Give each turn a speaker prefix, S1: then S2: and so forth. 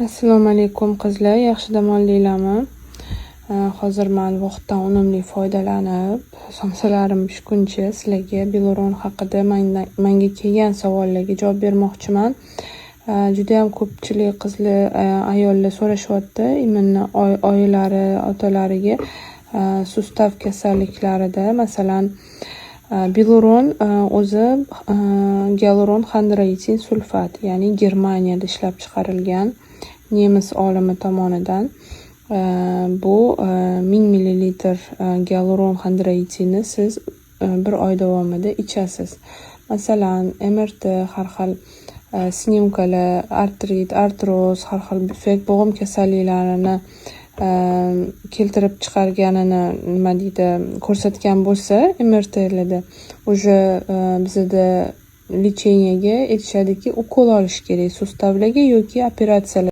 S1: Assalomu alaykum qizlar, yaxshi dam oldinglarmi? Hozir men vaqtdan unumli foydalanib, somsalarim pishguncha sizlarga bileron haqida menga kelgan savollarga javob bermoqchiman. Juda ham ko'pchilik qizlar, ayollar so'rashyapti, imminni oilari, otalariga sustav kasalliklarida, masalan, bileron o'zi gialuron xondroitin sulfat, ya'ni Germaniyada ishlab chiqarilgan nemis olimi tomonidan bu 1000 ml gialuron xondroitinni siz bir oy davomida ichasiz. Masalan, MRT, har xil snemkalar, artrit, artroz, har xil bufak bo'g'im kasalliklarini keltirib chiqarganini ko'rsatgan bo'lsa, MRTlarda уже bizda lecheniyaga aytishadiki, ukol olish kerak sustavlarga yoki operatsiyalar